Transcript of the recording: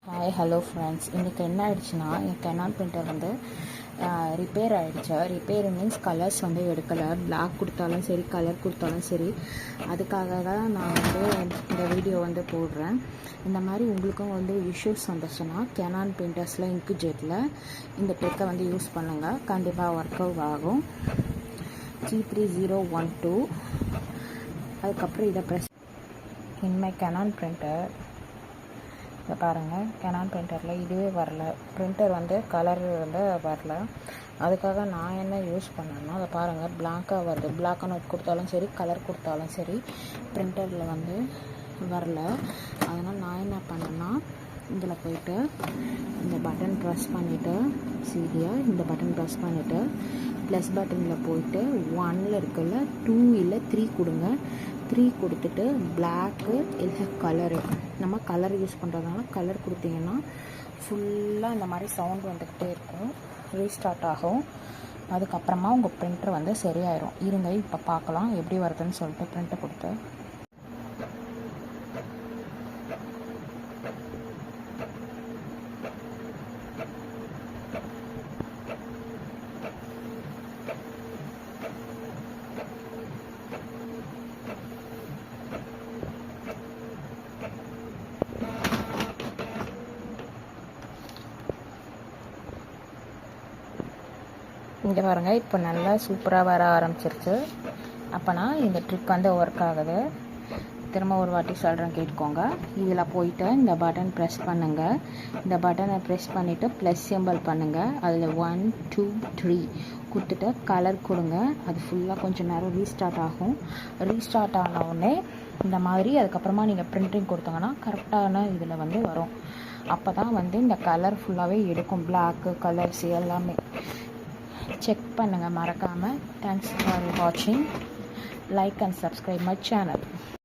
Hi hello friends. இன்றைக்கி என்ன ஆகிடுச்சுன்னா, என் கெனான் பிரிண்டர் வந்து ரிப்பேர் ஆகிடுச்சு. ரிப்பேர் மீன்ஸ் கலர்ஸ் வந்து எடுக்கலை. பிளாக் கொடுத்தாலும் சரி, கலர் கொடுத்தாலும் சரி. அதுக்காக தான் நான் வந்து இந்த வீடியோ வந்து போடுறேன். இந்த மாதிரி உங்களுக்கும் வந்து இஷ்யூஸ் வந்துச்சுன்னா கெனான் பிரிண்டர்ஸில் இன்குஜெட்டில் இந்த டெக்கை வந்து யூஸ் பண்ணுங்கள். கண்டிப்பாக ஒர்க் அவுட் ஆகும். G3012. அதுக்கப்புறம் இதை ப்ரெஸ் இனிமே கெனான் பிரிண்டர் இதை பாருங்கள். கெனான் பிரிண்டரில் இதுவே வரல. பிரிண்டர் வந்து கலர் வந்து வரல. அதுக்காக நான் என்ன யூஸ் பண்ணேன்னா, அதை பாருங்கள், பிளாக்காக வருது. பிளாக் நோட் கொடுத்தாலும் சரி, கலர் கொடுத்தாலும் சரி, பிரிண்டரில் வந்து வரல. அதனால் நான் என்ன பண்ணேன்னா, இதில் போய்ட்டு இந்த பட்டன் ப்ரெஸ் பண்ணிவிட்டு சீரியாக இந்த பட்டன் ப்ரெஸ் பண்ணிவிட்டு ப்ளஸ் பட்டனில் போய்ட்டு 1 இருக்குல்ல, 2 இல்லை 3 கொடுங்க. 3 கொடுத்துட்டு பிளாக்கு இல்லை கலரு. நம்ம கலர் யூஸ் பண்ணுறதுனால கலர் கொடுத்தீங்கன்னா ஃபுல்லாக இந்த மாதிரி சவுண்ட் வந்துக்கிட்டே இருக்கும். ரீஸ்டார்ட் ஆகும். அதுக்கப்புறமா உங்கள் பிரிண்டர் வந்து சரியாயிடும். இருங்க, இப்போ பார்க்கலாம் எப்படி வருதுன்னு சொல்லிட்டு பிரிண்டர் கொடுத்து. இங்கே பாருங்கள், இப்போ நல்லா சூப்பராக வர ஆரம்பிச்சிருச்சு. அப்போனா இந்த ட்ரிக் வந்து ஒர்க் ஆகுது. திரும்ப ஒரு வாட்டி சொல்கிறேன், கேட்டுக்கோங்க. இதில் போயிட்டு இந்த பட்டன் ப்ரெஸ் பண்ணுங்கள். இந்த பட்டனை ப்ரெஸ் பண்ணிவிட்டு ப்ளஸ் சிம்பிள் பண்ணுங்கள். அதில் 1 2 3 கொடுத்துட்டு கலர் கொடுங்க. அது ஃபுல்லாக கொஞ்சம் நேரம் ரீஸ்டார்ட் ஆகும். ரீஸ்டார்ட் ஆனவுடனே இந்த மாதிரி அதுக்கப்புறமா நீங்கள் பிரிண்டிங் கொடுத்தாங்கன்னா கரெக்டான இதில் வந்து வரும். அப்போ தான் வந்து இந்த கலர் ஃபுல்லாகவே எடுக்கும். பிளாக்கு கலர்ஸ் எல்லாமே செக் பண்ணுங்கள் மறக்காமல். தேங்க்ஸ் ஃபார் வாட்சிங். Like and subscribe my channel.